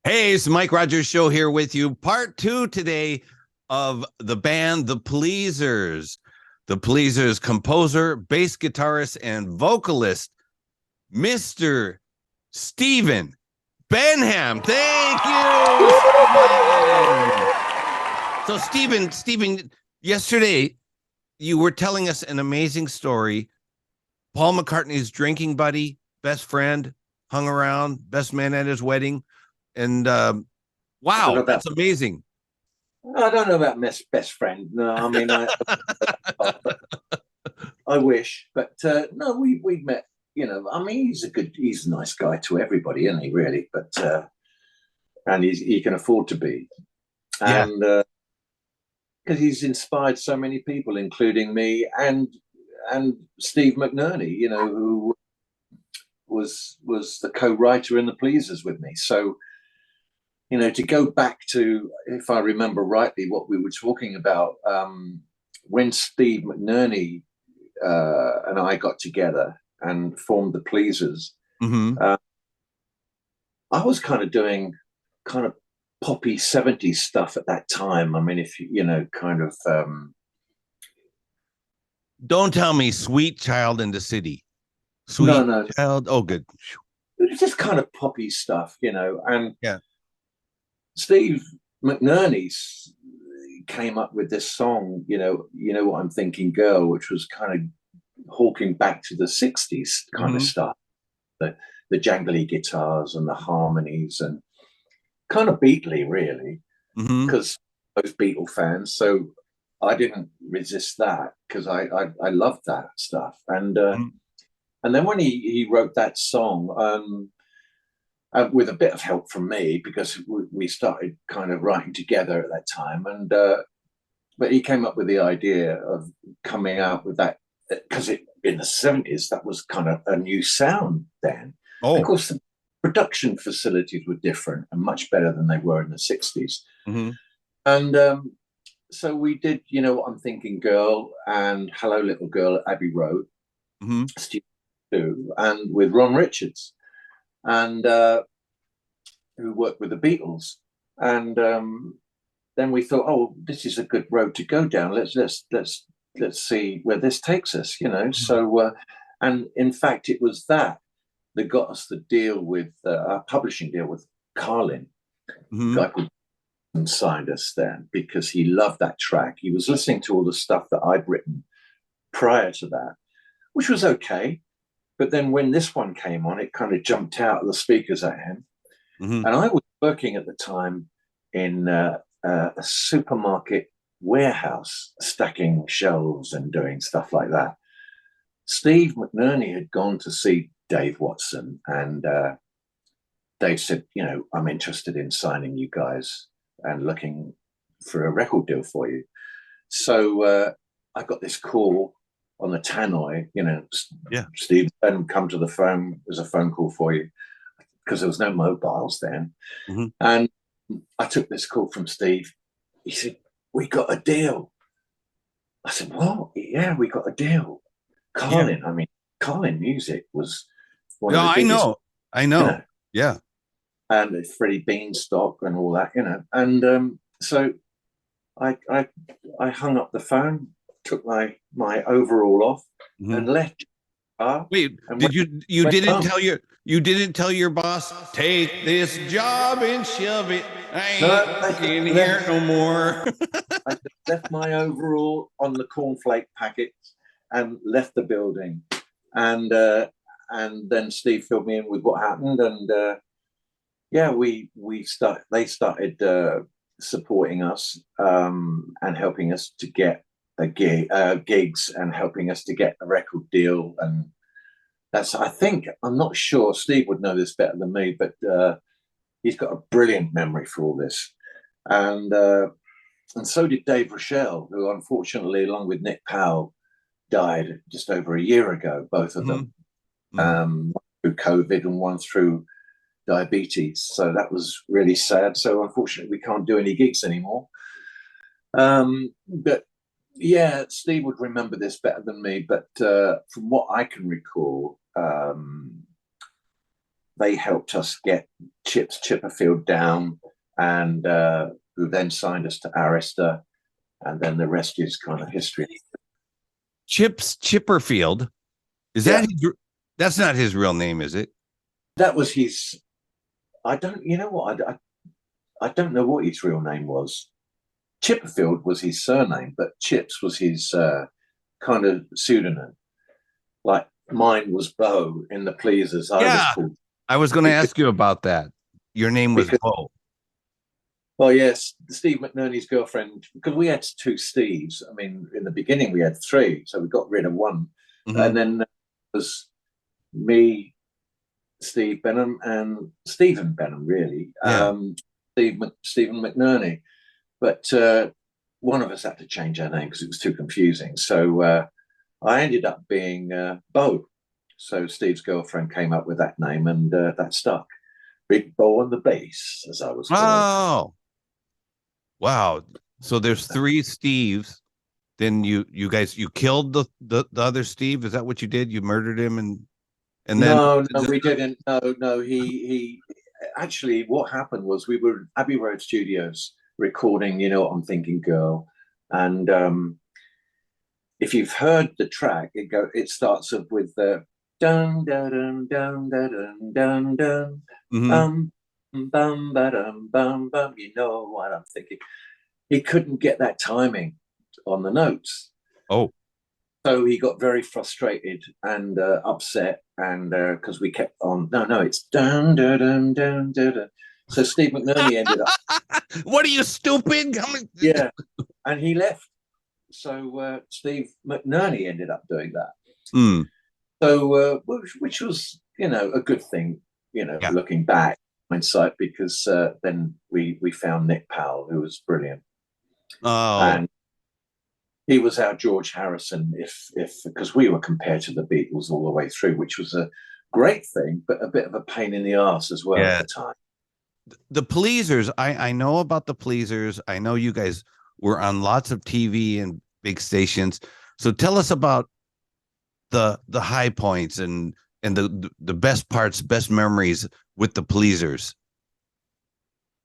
Hey, it's Mike Rogers Show here with you. Part 2 today of the band The Pleasers. The Pleasers composer, bass guitarist, and vocalist, Mr. Stephen Benham. Thank you. So Stephen, yesterday you were telling us an amazing story. Paul McCartney's drinking buddy, best friend, hung around, best man at his wedding. And wow, that's amazing. I don't know about best friend. No, I mean, I wish, but no, we met. You know, I mean, he's a nice guy to everybody, isn't he? Really, but and he can afford to be, and because he's inspired so many people, including me and Steve McNerney. You know, who was the co-writer in The Pleasers with me. So, you know, to go back to, if I remember rightly, what we were talking about, when Steve McNerney and I got together and formed The Pleasers, I was kind of doing kind of poppy 70s stuff at that time. I mean, if you know, kind of... Don't tell me Sweet Child in the City. Sweet Child. Oh, good. It was just kind of poppy stuff, you know, and... Yeah. Steve McNerney came up with this song, you know what I'm thinking, girl, which was kind of hawking back to the 60s kind of stuff, the jangly guitars and the harmonies, and kind of Beatley, really, because both Beatle fans. So I didn't resist that because I loved that stuff. And then when he wrote that song, with a bit of help from me, because we started kind of writing together at that time, and but he came up with the idea of coming out with that, because in the 70s that was kind of a new sound then. Of course, the production facilities were different and much better than they were in the 60s. And so we did, you know what I'm thinking, girl, and Hello Little Girl at Abbey Road, and with Ron Richards, and who worked with the Beatles. And then we thought, oh, this is a good road to go down. Let's see where this takes us, you know. So and in fact, it was that got us the deal with our publishing deal with Carlin. Guy called and signed us then because he loved that track. He was listening to all the stuff that I'd written prior to that, which was okay. But then when this one came on, it kind of jumped out of the speakers at him. And I was working at the time in a supermarket warehouse, stacking shelves and doing stuff like that. Steve McNerney had gone to see Dave Watson, and Dave said, you know, I'm interested in signing you guys and looking for a record deal for you. So I got this call on the tannoy, you know, Steve, come to the phone. There's a phone call for you, because there was no mobiles then. And I took this call from Steve. He said, we got a deal. I said, what? Yeah, we got a deal. Carlin, I mean, Carlin Music was one of the biggest. I know. You know, yeah. And Freddie Beanstalk and all that, you know. And so I hung up the phone, took my overall off, and left. Wait, you didn't tell your boss, take this job and shove it? I ain't in here no more. I left my overall on the cornflake packets and left the building, and then Steve filled me in with what happened, and they started supporting us and helping us to get gigs and helping us to get a record deal. And that's, I think, I'm not sure, Steve would know this better than me, but he's got a brilliant memory for all this. And so did Dave Rochelle, who unfortunately, along with Nick Powell, died just over a year ago, both of them, one through COVID and one through diabetes. So that was really sad. So unfortunately, we can't do any gigs anymore. But yeah, Steve would remember this better than me. But from what I can recall, they helped us get Chips Chipperfield down, and who then signed us to Arista, and then the rest is kind of history. Chips Chipperfield, that's not his real name, is it? That was his. I don't. You know what? I don't know what his real name was. Chipperfield was his surname, but Chips was his kind of pseudonym. Like mine was Bo in the Pleasers. I was going to ask you about that. Your name was Bo. Well, yes, Steve McNerney's girlfriend, because we had two Steves. I mean, in the beginning we had three, so we got rid of one. And then it was me, Steve Benham, and Stephen Benham, really. Stephen McNerney. But one of us had to change our name because it was too confusing. So I ended up being Bo. So Steve's girlfriend came up with that name, and that stuck. Big Bo on the bass, as I was called. Oh, wow. So there's three Steves. Then you guys killed the other Steve. Is that what you did? You murdered him and then no, we didn't. No. He actually, what happened was we were at Abbey Road Studios recording You Know What I'm Thinking, Girl, and if you've heard the track, it starts up with the dun dun dun dun dun dun dun bum bum bum bum bum. You know what I'm thinking. He couldn't get that timing on the notes. Oh, so he got very frustrated and upset, and because we kept on. No, it's dun dun dun dun dun. So Steve McNerney ended up. What are you, stupid? Yeah, and he left. So Steve McNerney ended up doing that. So which was, a good thing, looking back, hindsight, because then we found Nick Powell, who was brilliant. Oh, and he was our George Harrison, if because we were compared to the Beatles all the way through, which was a great thing, but a bit of a pain in the ass as well at the time. The Pleasers, I know about the Pleasers. I know you guys were on lots of TV and big stations. So tell us about the high points and the best parts, best memories with the Pleasers.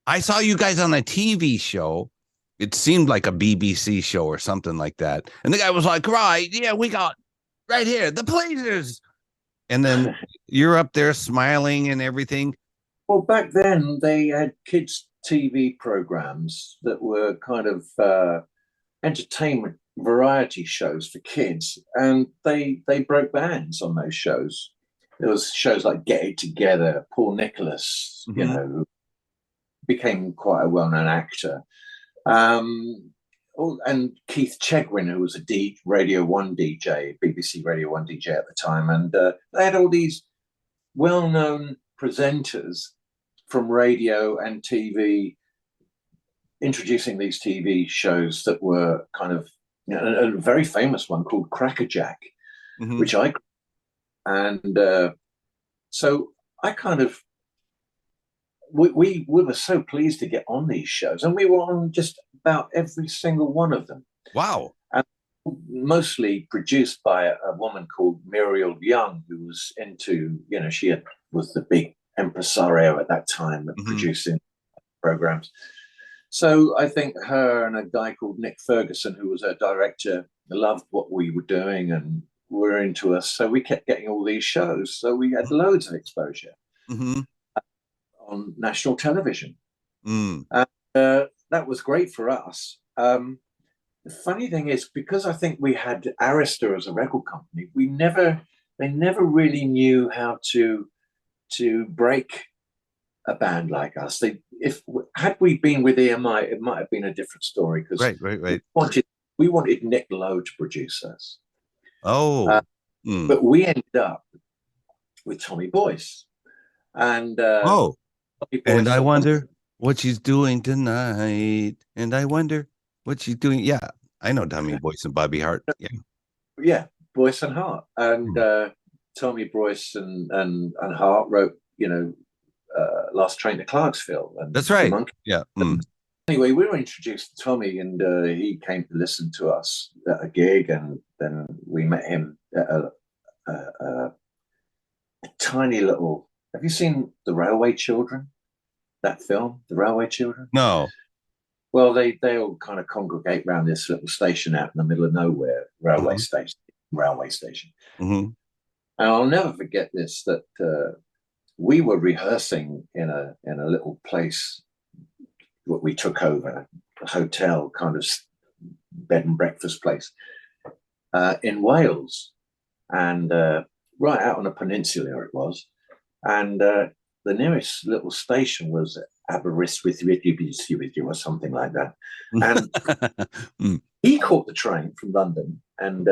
I saw you guys on a TV show. It seemed like a BBC show or something like that. And the guy was like, right, yeah, we got right here, the Pleasers. And then you're up there smiling and everything. Well, back then they had kids' TV programs that were kind of entertainment variety shows for kids, and they broke bands on those shows. There was shows like Get It Together, Paul Nicholas, who became quite a well-known actor, and Keith Chegwin, who was a Radio 1 DJ, BBC Radio 1 DJ at the time, and they had all these well-known presenters from radio and TV introducing these TV shows that were kind of, a very famous one called Crackerjack, which so I kind of, we were so pleased to get on these shows, and we were on just about every single one of them. Wow. And mostly produced by a woman called Muriel Young, who was into, she was the big impresario at that time of producing programs. So I think her and a guy called Nick Ferguson, who was her director, loved what we were doing and were into us. So we kept getting all these shows. So we had loads of exposure on national television. And that was great for us. The funny thing is, because I think we had Arista as a record company, they never really knew how to break a band like us. Had we been with EMI, it might have been a different story, because we wanted Nick Lowe to produce us. But we ended up with Tommy Boyce, and and I wonder what she's doing tonight, and I wonder what she's doing. Yeah, I know Tommy Boyce and Bobby Hart. Yeah, Boyce and Hart, and Tommy Boyce and Hart wrote, Last Train to Clarksville. And that's right. Yeah. Anyway, we were introduced to Tommy, and he came to listen to us at a gig, and then we met him at a tiny little Have you seen The Railway Children? That film, The Railway Children? No. Well, they all kind of congregate around this little station out in the middle of nowhere, railway station. Mm-hmm. And I'll never forget this, that we were rehearsing in a little place, what we took over, a hotel kind of bed and breakfast place in Wales, and right out on a peninsula it was. And the nearest little station was Aberystwyth or something like that. And he caught the train from London and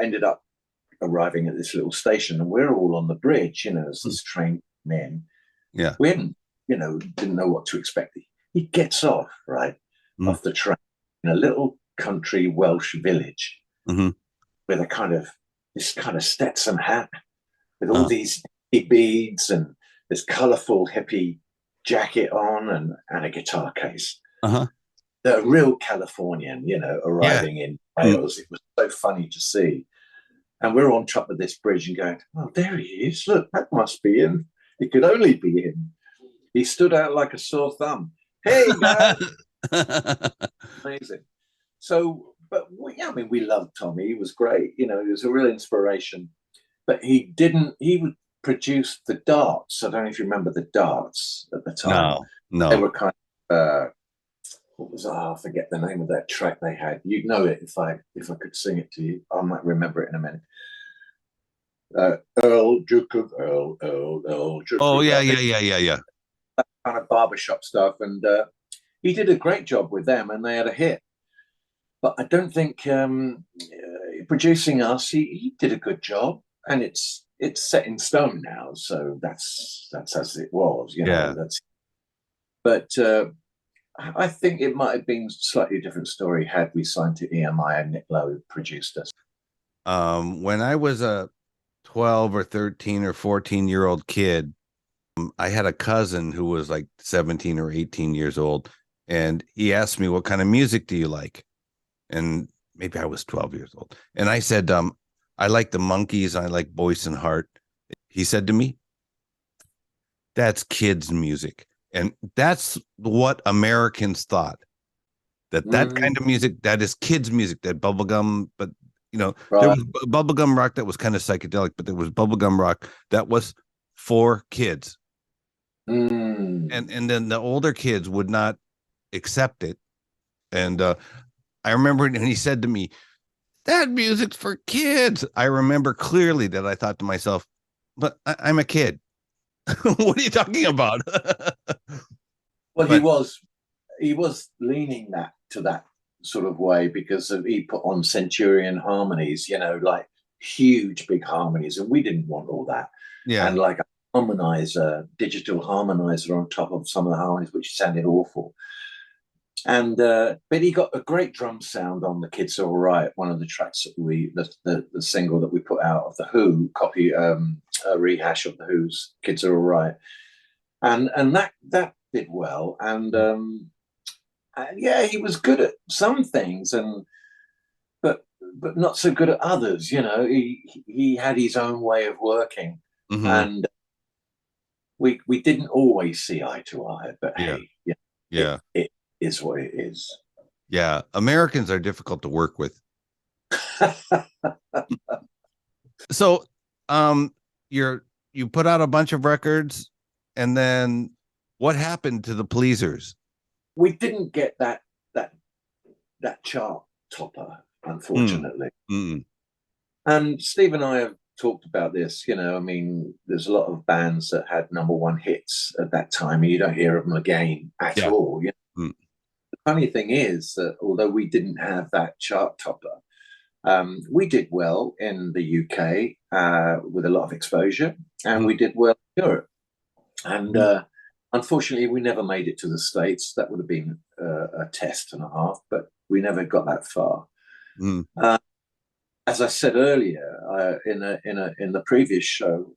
ended up arriving at this little station. And we're all on the bridge, as this train came in. Yeah. We hadn't, didn't know what to expect. He gets off, right, off the train in a little country Welsh village with this kind of Stetson hat with all these beads and this colourful hippie jacket on and a guitar case. The real Californian, arriving in Wales. It was so funny to see. And we're on top of this bridge and going, oh, there he is. Look, that must be him. It could only be him. He stood out like a sore thumb. Hey, guys. Amazing. So, but we loved Tommy. He was great. He was a real inspiration. But he would produce the darts. I don't know if you remember the darts at the time. No. They were kind of, I forget the name of that track they had. You'd know it if I could sing it to you. I might remember it in a minute. Earl, Duke of Earl, Duke Oh, of yeah. That kind of barbershop stuff. And he did a great job with them and they had a hit. But I don't think producing us, he did a good job. And it's set in stone now. So that's as it was, But I think it might have been a slightly different story had we signed to EMI and Nick Lowe produced us. When I was a 12 or 13 or 14-year-old kid, I had a cousin who was like 17 or 18 years old, and he asked me, what kind of music do you like? And maybe I was 12 years old. And I said, I like the Monkees. I like Boyce and Hart. He said to me, that's kids' music. And that's what Americans thought, that kind of music, that is kids' music, that bubblegum, but there was bubblegum rock that was kind of psychedelic, but there was bubblegum rock that was for kids. And then the older kids would not accept it. And I remember when he said to me, that music's for kids. I remember clearly that I thought to myself, but I'm a kid. What are you talking about? Well, he was leaning to that sort of way because he put on Centurion harmonies, like huge big harmonies, and we didn't want all that. Yeah, and like a harmonizer, digital harmonizer on top of some of the harmonies, which sounded awful. And but he got a great drum sound on The Kids Are All Right, one of the tracks that the single that we put out of The Who, a rehash of The Who's Kids Are All Right. And that did well. And he was good at some things, but not so good at others. He had his own way of working, and we didn't always see eye to eye. But it is what it is. Yeah, Americans are difficult to work with. So, you put out a bunch of records, and then what happened to the Pleasers? We didn't get that chart topper, unfortunately. And Steve and I have talked about this. There's a lot of bands that had #1 hits at that time, and you don't hear of them again at all. The funny thing is that although we didn't have that chart topper, we did well in the UK with a lot of exposure, and we did well in Europe. And unfortunately, we never made it to the States. That would have been a test and a half, but we never got that far. As I said earlier in the previous show,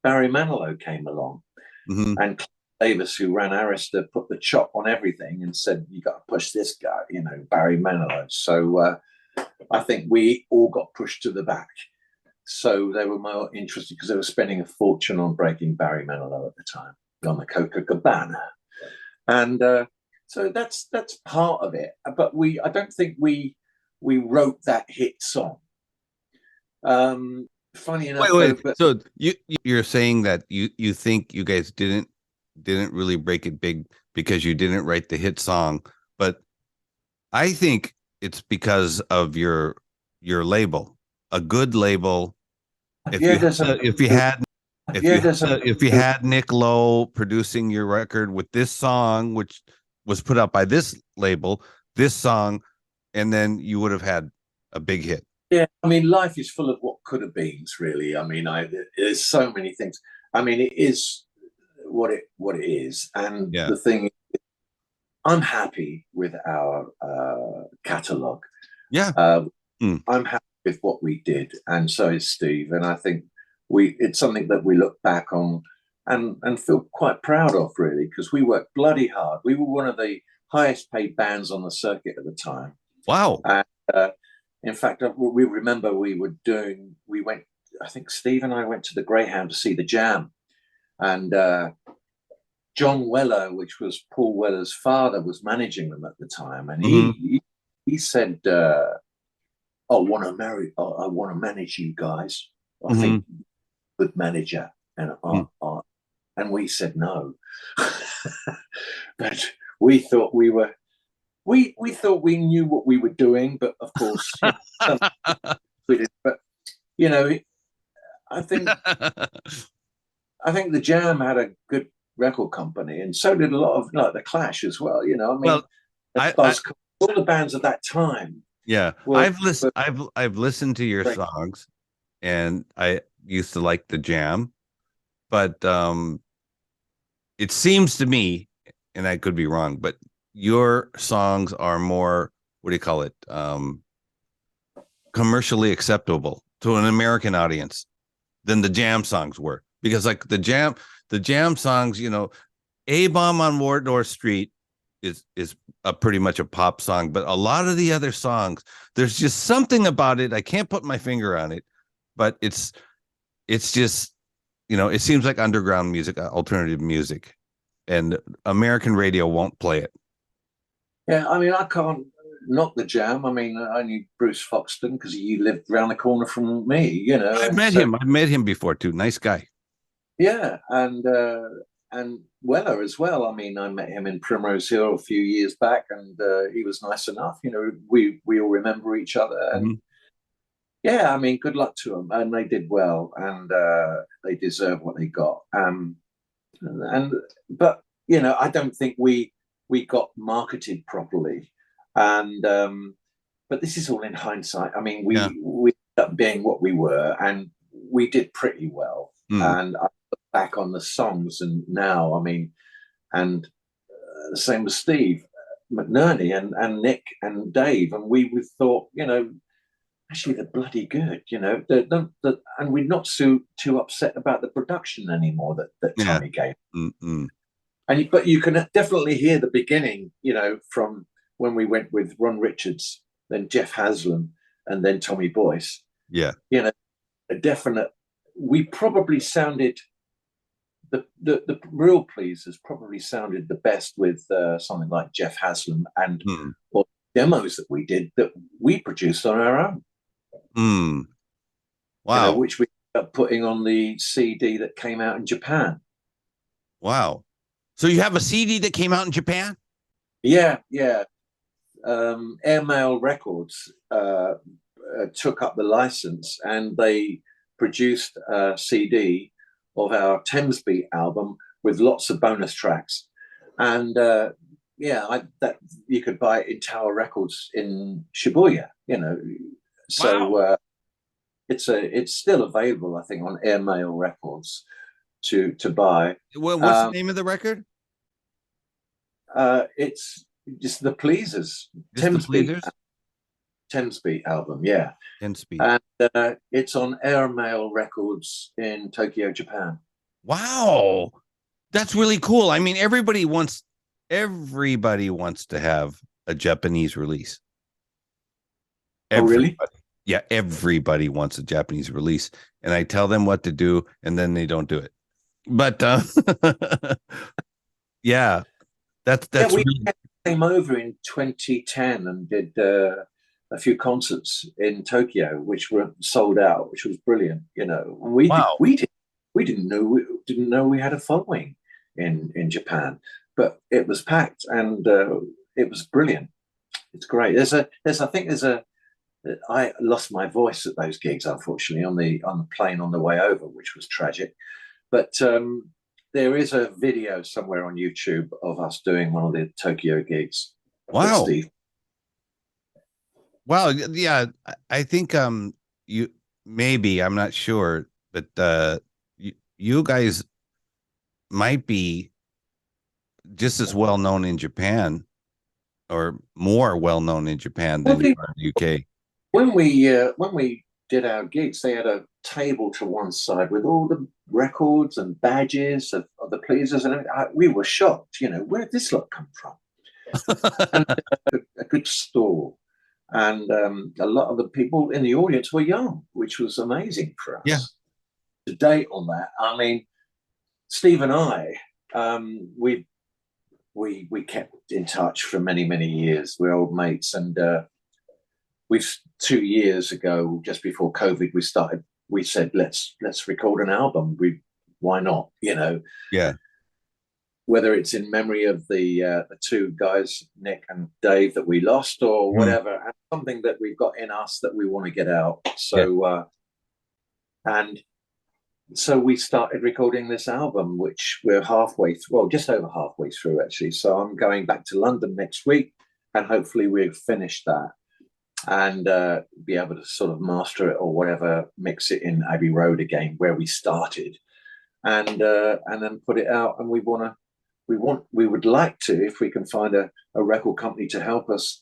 Barry Manilow came along, and Clive Davis, who ran Arista, put the chop on everything and said, "You got to push this guy, Barry Manilow." So I think we all got pushed to the back, so they were more interested because they were spending a fortune on breaking Barry Manilow at the time on the Copacabana, and so that's part of it. But I don't think we wrote that hit song. Funny enough, wait. So you're saying that you think you guys didn't really break it big because you didn't write the hit song, but I think it's because of your label, a good label. If you had Nick Lowe producing your record with this song, which was put out by this label, this song, and then you would have had a big hit. Yeah, I mean, life is full of what could have beens, really. I mean, there's so many things. I mean, it is what it is, and the thing is, I'm happy with our catalog. Yeah, I'm happy with what we did, and so is Steve. And I think it's something that we look back on and feel quite proud of, really, because we worked bloody hard. We were one of the highest paid bands on the circuit at the time. Wow. And in fact, we remember I think Steve and I went to the Greyhound to see the Jam, and John Weller, which was Paul Weller's father, was managing them at the time, and he said, I want to manage you guys. I think good manager, and we said no. But we thought we thought we knew what we were doing, but of course we didn't. But I think the Jam had a good record company, and so did a lot of the Clash as well. I mean, all the bands at that time. Yeah, I've listened to your songs, and I used to like the Jam, but it seems to me, and I could be wrong, but your songs are more, what do you call it, commercially acceptable to an American audience than the Jam songs were, because like the Jam songs, A-Bomb on Wardour Street is pretty much a pop song, but a lot of the other songs, there's just something about it. I can't put my finger on it, but it's just, it seems like underground music, alternative music, and American radio won't play it. Yeah, I mean, I can't knock the Jam. I mean, I knew Bruce Foxton because he lived around the corner from me, I've met him before too. Nice guy. Yeah, and Weller as well. I mean, I met him in Primrose Hill a few years back, and he was nice enough. We all remember each other, and yeah, I mean, good luck to them, and they did well, and they deserve what they got. But I don't think we got marketed properly, and but this is all in hindsight. I mean, we ended up being what we were, and we did pretty well. And I look back on the songs, and now, I mean, and the same with Steve McNerney and Nick and Dave, and we thought, actually they're bloody good, and we're not too upset about the production anymore that Tommy gave. But you can definitely hear the beginning, from when we went with Ron Richards, then Jeff Haslam, and then Tommy Boyce. Yeah, a definite. We probably sounded the real pleasers probably sounded the best with something like Jeff Haslam and or demos that we did that we produced on our own. Wow, which we ended up putting on the CD that came out in Japan. Wow. So you have a CD that came out in Japan? Yeah. Airmail Records took up the license, and they produced a CD of our Thames Beat album with lots of bonus tracks. And that you could buy it in Tower Records in Shibuya, So wow. It's still available, I think, on Airmail Records to buy. What's the name of the record? It's just the Pleasers. Thames Beat album, yeah. Thames Beat. And it's on Airmail Records in Tokyo, Japan. Wow, that's really cool. I mean, everybody wants to have a Japanese release. Everybody. Oh, really? Yeah, everybody wants a Japanese release, and I tell them what to do, and then they don't do it. But yeah, that's we really... came over in 2010 and did a few concerts in Tokyo, which were sold out, which was brilliant. You know, and we didn't know we had a following in Japan, but it was packed and it was brilliant. It's great. I lost my voice at those gigs, unfortunately, on the plane on the way over, which was tragic. But there is a video somewhere on YouTube of us doing one of the Tokyo gigs. Wow. Steve. Wow. Yeah, I think you maybe, I'm not sure, but you guys might be just as well known in Japan, or more well known in Japan than you are in the UK. When we did our gigs, they had a table to one side with all the records and badges of the pleasers, and we were shocked. You know, where did this lot come from? And a good store, and a lot of the people in the audience were young, which was amazing for us. Yeah. To date on that, I mean, Steve and I, we kept in touch for many years. We're old mates, and we've 2 years ago, just before COVID, we said let's record an album. Why not? You know. Yeah. Whether it's in memory of the two guys, Nick and Dave, that we lost, or whatever, and something that we've got in us that we want to get out. So and so we started recording this album, which we're just over halfway through, actually. So I'm going back to London next week, and hopefully we've finished that and be able to sort of master it or whatever, mix it in Abbey Road again, where we started, and then put it out. And we would like to, if we can find a record company to help us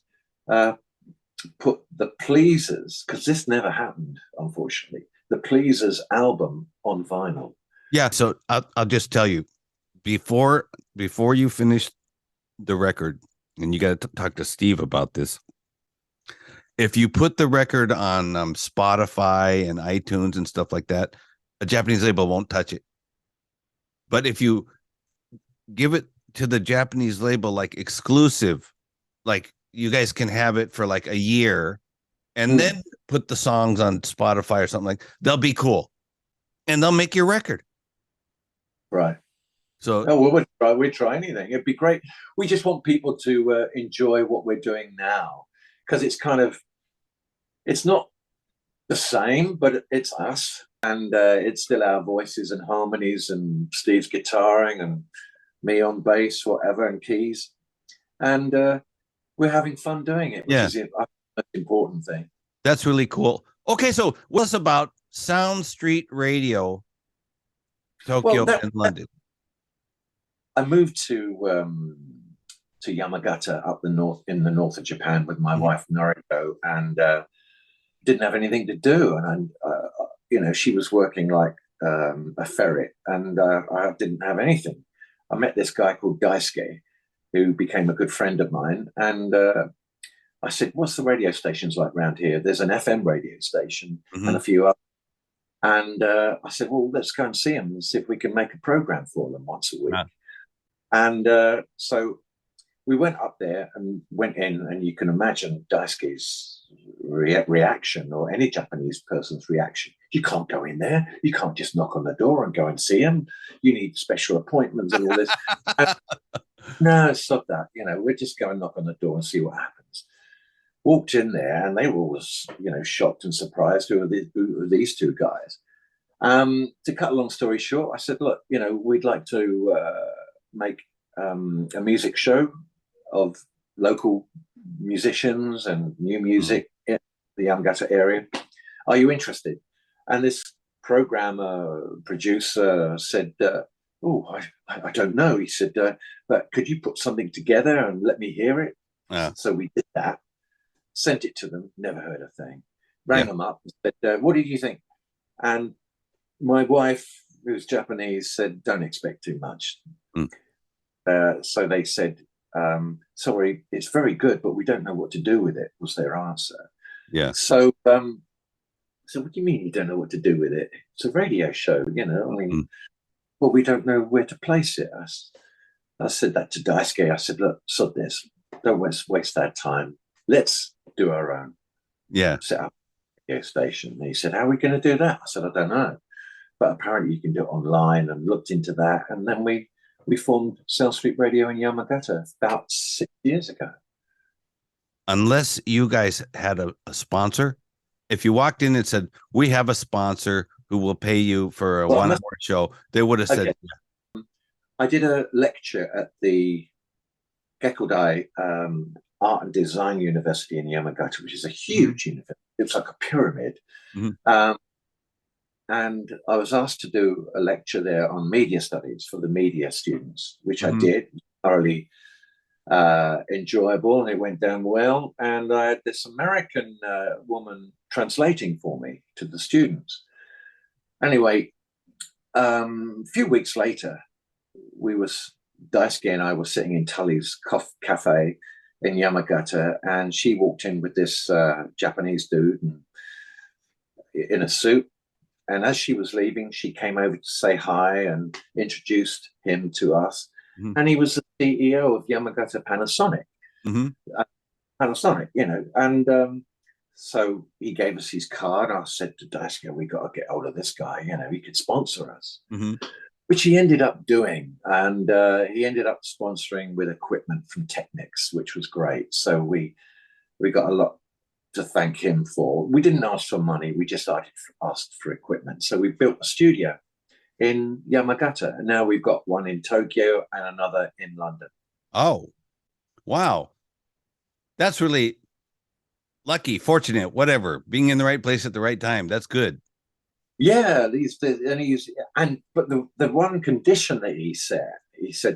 put the Pleasers, because this never happened, unfortunately, the Pleasers album on vinyl. Yeah, so I'll just tell you, before you finish the record, and you got to talk to Steve about this. If you put the record on Spotify and iTunes and stuff like that, a Japanese label won't touch it. But if you give it to the Japanese label like exclusive, like you guys can have it for like a year, and then put the songs on Spotify or something, like they'll be cool, and they'll make your record. Right. So we'd try anything. It'd be great. We just want people to enjoy what we're doing now, because it's not the same, but it's us, and it's still our voices and harmonies and Steve's guitaring and me on bass, whatever, and keys, and we're having fun doing it, which is the most important thing. That's really cool. Okay, so what's about Sound Street Radio, Tokyo and London? I moved to Yamagata up in the north of Japan with my wife Noriko, and didn't have anything to do, and she was working like a ferret, and I didn't have anything. I met this guy called Daisuke, who became a good friend of mine, and I said, "What's the radio stations like around here?" There's an FM radio station and a few others. And I said, "Well, let's go and see them and see if we can make a program for them once a week." And so we went up there and went in, and you can imagine Daisuke's reaction, or any Japanese person's reaction. You can't go in there. You can't just knock on the door and go and see him. You need special appointments and all this. No, stop that. We're just going to knock on the door and see what happens. Walked in there, and they were all, shocked and surprised. Who are these two guys? To cut a long story short, I said, "Look, we'd like to make a music show of local musicians and new music in the Yamagata area. Are you interested?" And this producer said, I don't know. He said, "But could you put something together and let me hear it?" So we did that, sent it to them, never heard a thing, rang them up and said, "What did you think?" And my wife, who's Japanese, said, "Don't expect too much." So they said, "Sorry, it's very good, but we don't know what to do with it," was their answer. Yeah. So So what do you mean you don't know what to do with it? It's a radio show, you know. I mean, well, we don't know where to place it. I said that to Daisuke. I said, look, sod this. Don't waste our time. Let's do our own. Yeah. Set up a radio station. And he said, how are we going to do that? I said, I don't know. But apparently you can do it online, and looked into that. And then we formed South Street Radio in Yamagata about 6 years ago. Unless you guys had a sponsor, if you walked in and said, we have a sponsor who will pay you for a 1 hour show, they would have said, yeah. I did a lecture at the Gekkodai Art and Design University in Yamagata, which is a huge university. It's like a pyramid. And I was asked to do a lecture there on media studies for the media students, which I did. Thoroughly enjoyable, and it went down well. And I had this American woman translating for me to the students. Anyway, a few weeks later, Daisuke and I were sitting in Tully's cafe in Yamagata, and she walked in with this Japanese dude in a suit. And as she was leaving, she came over to say hi and introduced him to us. And he was the CEO of Yamagata Panasonic. Panasonic, you know. And so he gave us his card. I said to Daisuke, we got to get hold of this guy. You know, he could sponsor us, which he ended up doing. And he ended up sponsoring with equipment from Technics, which was great. So we got a lot to thank him for. We didn't ask for money. We just asked for equipment. So we built a studio in Yamagata, and now we've got one in Tokyo and another in London. Oh, wow. That's really lucky, fortunate, whatever, being in the right place at the right time. That's good. Yeah, but the one condition that he said,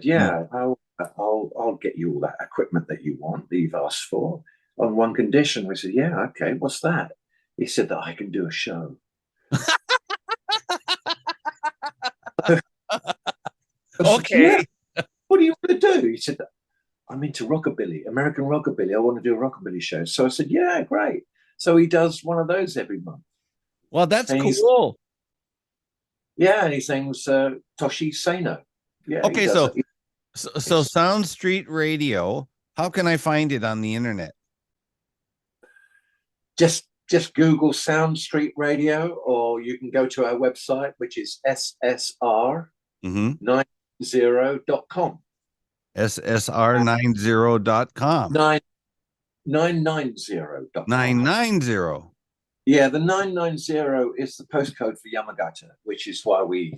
yeah, I'll get you all that equipment that you want, that you've asked for, on one condition. We said, yeah, okay, what's that? He said that I can do a show. Okay. Yeah. What do you want to do? He said, I'm into rockabilly, American rockabilly. I want to do a rockabilly show. So I said, yeah, great. So he does one of those every month. Well, that's cool. Yeah, and his name's Toshi Sano. Yeah. Okay, so Sound Street Radio, how can I find it on the internet? Just Google Sound Street Radio, or you can go to our website, which is ssr90.com. ssr90.com. 990.com. 990. Yeah, the 990 is the postcode for Yamagata, which is why we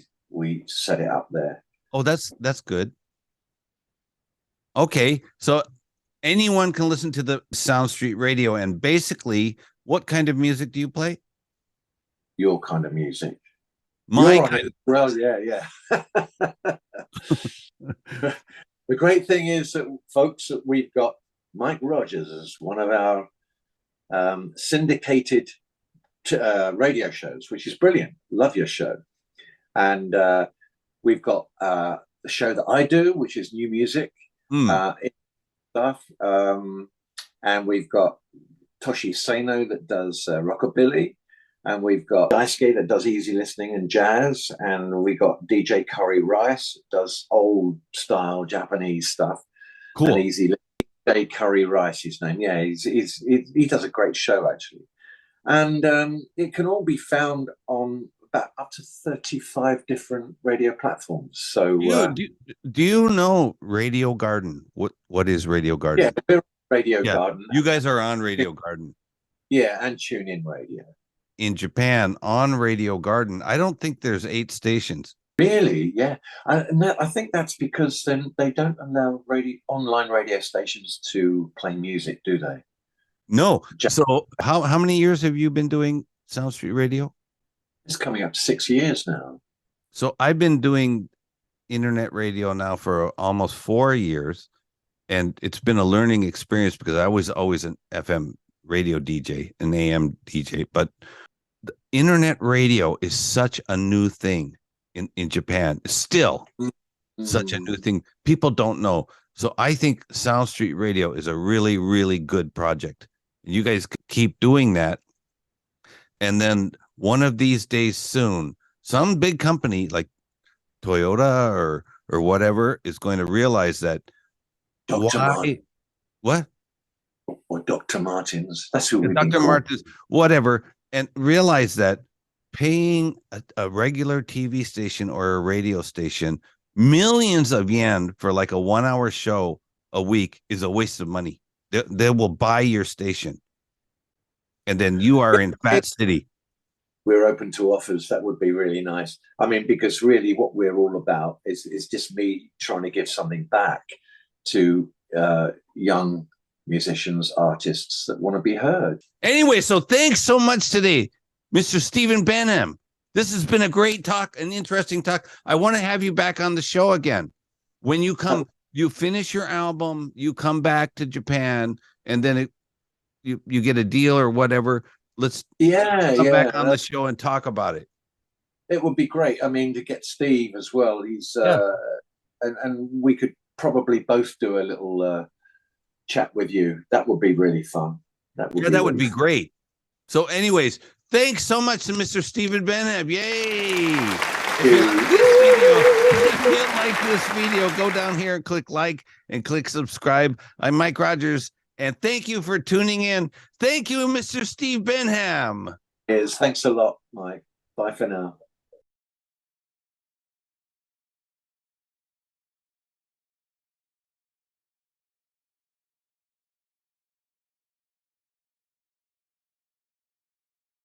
set it up there. Oh, that's good. Okay, so anyone can listen to the Sound Street Radio, and basically, what kind of music do you play? Your kind of music. My kind of. Well, yeah. The great thing is that, folks, that we've got Mike Rogers as one of our syndicated radio shows, which is brilliant. Love your show. And we've got the show that I do, which is new music stuff. And we've got Toshi Sano that does rockabilly. And we've got Daisuke that does easy listening and jazz. And we got DJ Curry Rice that does old style Japanese stuff. Cool. And easy listening. DJ Curry Rice, his name. Yeah, he does a great show, actually. And it can all be found on about up to 35 different radio platforms. So do you know Radio Garden? What is Radio Garden? Yeah, we're on Radio Garden. You guys are on Radio Garden. Yeah, and TuneIn Radio. In Japan, on Radio Garden, I don't think there's 8 stations. Really? Yeah. I think that's because then they don't allow online radio stations to play music, do they? No. So how many years have you been doing Sound Street Radio? It's coming up to 6 years now. So I've been doing internet radio now for almost 4 years, and it's been a learning experience because I was always an FM radio DJ, an AM DJ, but the internet radio is such a new thing in Japan. Still such a new thing. People don't know. So I think Sound Street Radio is a really, really good project. You guys keep doing that. And then one of these days soon, some big company like Toyota or whatever is going to realize that. Dr. Martin. What? Or Dr. Martins. That's who we Dr. Martins, whatever. And realize that paying a regular TV station or a radio station millions of yen for like a 1 hour show a week is a waste of money. They will buy your station. And then you are in Fat City. We're open to offers. That would be really nice. I mean, because really what we're all about is just me trying to give something back to young musicians, artists that want to be heard. Anyway, so thanks so much today, Mr. Stephen Benham. This has been a great talk, an interesting talk. I want to have you back on the show again. When you come, you finish your album, you come back to Japan, and then you get a deal or whatever. Let's come back on the show and talk about it. It would be great. I mean, to get Steve as well. He's and we could probably both do a little chat with you. That would be really fun. That would be great. So anyways, thanks so much to Mr. Stephen Benham. Yay! If you like this video, go down here and click like and click subscribe. I'm Mike Rogers, and thank you for tuning in. Thank you, Mr. Steve Benham. Thanks a lot, Mike. Bye for now.